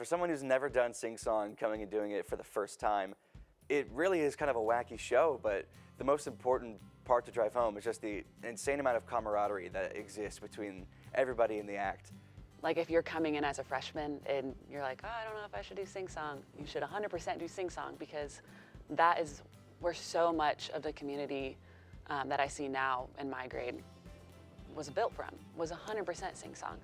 For someone who's never done sing-song, coming and doing it for the first time, it really is kind of a wacky show, but the most important part to drive home is just the insane amount of camaraderie that exists between everybody in the act. Like if you're coming in as a freshman and you're like, oh, I don't know if I should do sing-song, you should 100% do sing-song, because that is where so much of the community that I see now in my grade was built from, was 100% sing-song.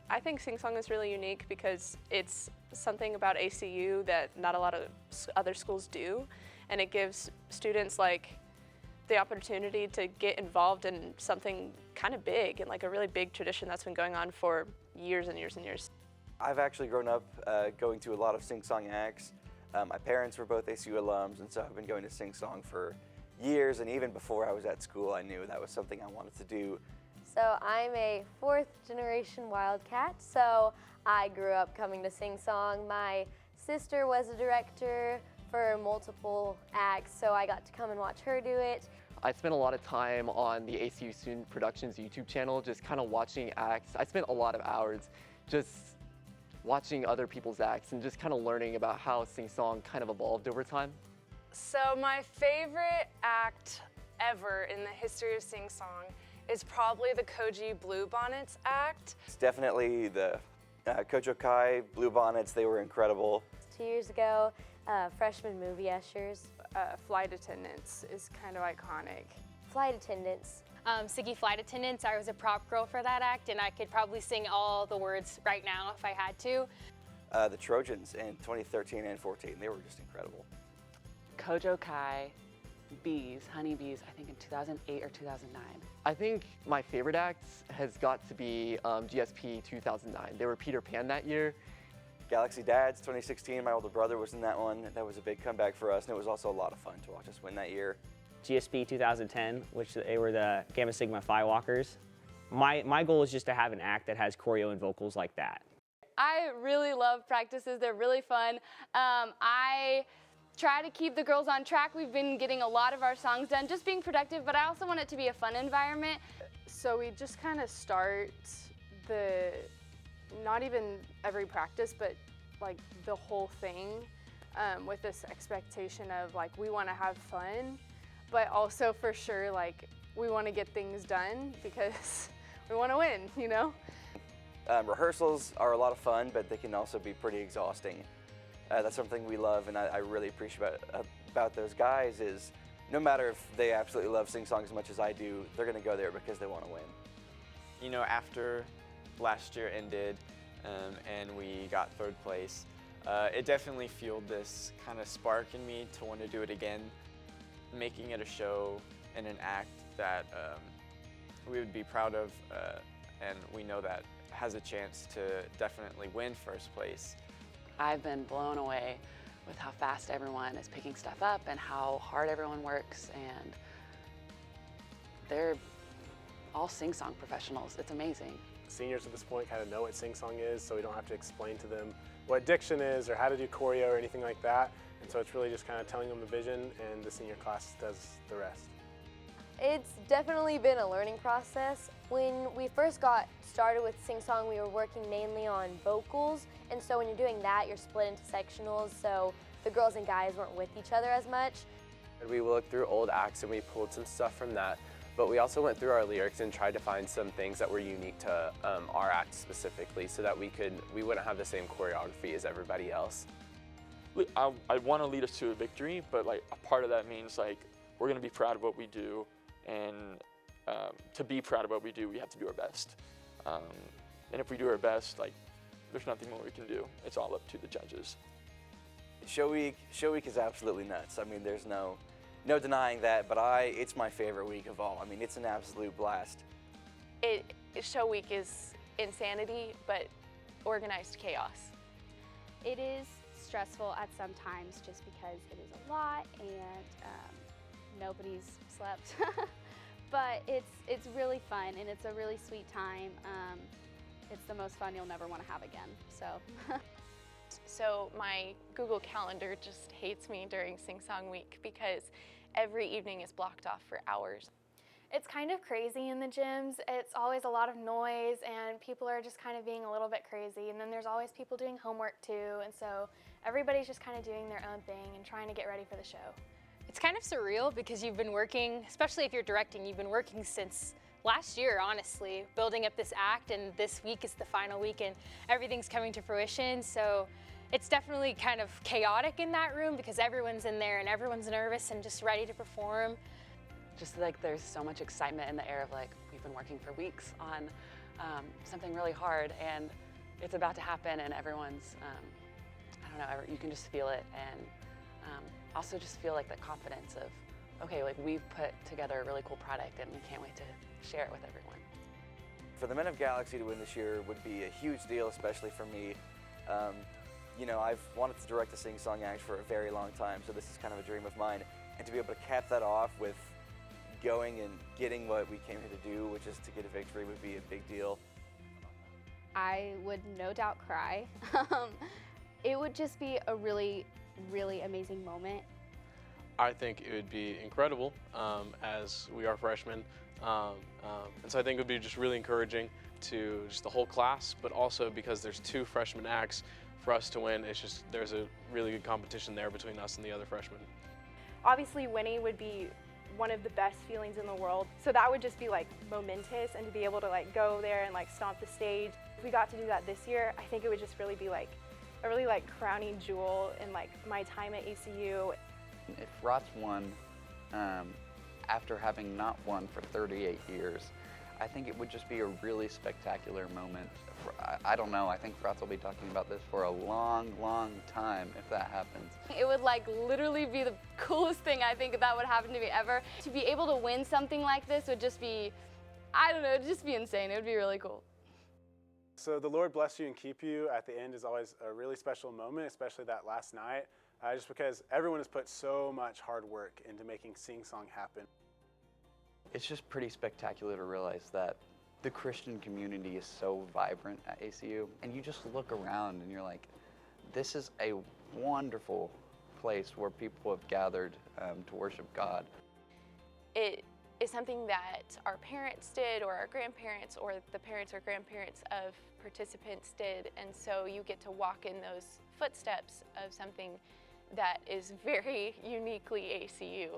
I think sing-song is really unique because it's something about ACU that not a lot of other schools do, and it gives students like the opportunity to get involved in something kind of big and like a really big tradition that's been going on for years and years and years. I've actually grown up going to a lot of sing-song acts. My parents were both ACU alums, and so I've been going to sing-song for years, and even before I was at school I knew that was something I wanted to do. So I'm a fourth generation Wildcat, so I grew up coming to sing-song. My sister was a director for multiple acts, so I got to come and watch her do it. I spent a lot of time on the ACU Student Productions YouTube channel, just kind of watching acts. I spent a lot of hours just watching other people's acts and just kind of learning about how sing-song kind of evolved over time. So my favorite act ever in the history of sing-song is probably the Koji Bluebonnets act. It's definitely the Kojo Kai Bluebonnets. They were incredible. 2 years ago, freshman movie ushers. Flight attendants is kind of iconic. Flight attendants. Siggy flight attendants. I was a prop girl for that act, and I could probably sing all the words right now if I had to. The Trojans in 2013 and 14, they were just incredible. Kojo Kai, bees, honeybees, I think in 2008 or 2009. I think my favorite act has got to be GSP 2009. They were Peter Pan that year. Galaxy Dads 2016, my older brother was in that one. That was a big comeback for us, and it was also a lot of fun to watch us win that year. GSP 2010, which they were the Gamma Sigma Phi Walkers. My goal is just to have an act that has choreo and vocals like that. I really love practices. They're really fun. I try to keep the girls on track. We've been getting a lot of our songs done, just being productive, but I also want it to be a fun environment. So we just kind of start not even every practice, but like the whole thing with this expectation of like we want to have fun, but also for sure like we want to get things done because we want to win, you know? Rehearsals are a lot of fun, but they can also be pretty exhausting. That's something we love, and I really appreciate about those guys is no matter if they absolutely love sing-song as much as I do, they're going to go there because they want to win. You know, after last year ended and we got third place, it definitely fueled this kind of spark in me to want to do it again, making it a show and an act that we would be proud of, and we know that has a chance to definitely win first place. I've been blown away with how fast everyone is picking stuff up and how hard everyone works, and they're all sing-song professionals. It's amazing. Seniors at this point kind of know what sing-song is, so we don't have to explain to them what diction is or how to do choreo or anything like that. And so it's really just kind of telling them the vision, and the senior class does the rest. It's definitely been a learning process. When we first got started with sing-song, we were working mainly on vocals, and so when you're doing that, you're split into sectionals, so the girls and guys weren't with each other as much. We looked through old acts and we pulled some stuff from that, but we also went through our lyrics and tried to find some things that were unique to our act specifically, so that we wouldn't have the same choreography as everybody else. I want to lead us to a victory, but like a part of that means like we're going to be proud of what we do. And to be proud of what we do, we have to do our best. And if we do our best, like, there's nothing more we can do. It's all up to the judges. Show week is absolutely nuts. I mean, there's no denying that, but it's my favorite week of all. I mean, it's an absolute blast. Show week is insanity, but organized chaos. It is stressful at some times just because it is a lot and nobody's slept. But it's really fun and it's a really sweet time. It's the most fun you'll never want to have again. So my Google Calendar just hates me during Sing Song Week because every evening is blocked off for hours. It's kind of crazy in the gyms. It's always a lot of noise and people are just kind of being a little bit crazy. And then there's always people doing homework too. And so everybody's just kind of doing their own thing and trying to get ready for the show. It's kind of surreal because you've been working, especially if you're directing, you've been working since last year, honestly, building up this act, and this week is the final week and everything's coming to fruition. So it's definitely kind of chaotic in that room because everyone's in there and everyone's nervous and just ready to perform. Just like there's so much excitement in the air of like, we've been working for weeks on something really hard and it's about to happen and everyone's, I don't know, you can just feel it, and also just feel like the confidence of, okay, like we've put together a really cool product and we can't wait to share it with everyone. For the Men of Galaxy to win this year would be a huge deal, especially for me. You know, I've wanted to direct a sing-song act for a very long time, so this is kind of a dream of mine. And to be able to cap that off with going and getting what we came here to do, which is to get a victory, would be a big deal. I would no doubt cry. It would just be a really, really amazing moment. I think it would be incredible as we are freshmen. And so I think it would be just really encouraging to just the whole class, but also because there's 2 freshman acts for us to win, it's just, there's a really good competition there between us and the other freshmen. Obviously winning would be one of the best feelings in the world. So that would just be like momentous, and to be able to like go there and like stomp the stage. If we got to do that this year, I think it would just really be like a really like crowning jewel in like my time at ACU. If ROTS won after having not won for 38 years, I think it would just be a really spectacular moment. I don't know, I think ROTS will be talking about this for a long, long time if that happens. It would like literally be the coolest thing I think that would happen to me ever. To be able to win something like this would just be, I don't know, it'd just be insane. It would be really cool. So the Lord bless you and keep you at the end is always a really special moment, especially that last night, just because everyone has put so much hard work into making Sing Song happen. It's just pretty spectacular to realize that the Christian community is so vibrant at ACU, and you just look around and you're like, this is a wonderful place where people have gathered to worship God. It is something that our parents did, or our grandparents, or the parents or grandparents of participants did, and so you get to walk in those footsteps of something that is very uniquely ACU.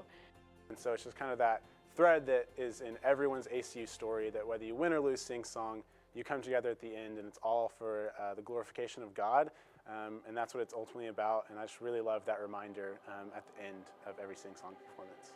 And so it's just kind of that thread that is in everyone's ACU story, that whether you win or lose Sing Song, you come together at the end and it's all for the glorification of God, and that's what it's ultimately about. And I just really love that reminder at the end of every Sing Song performance.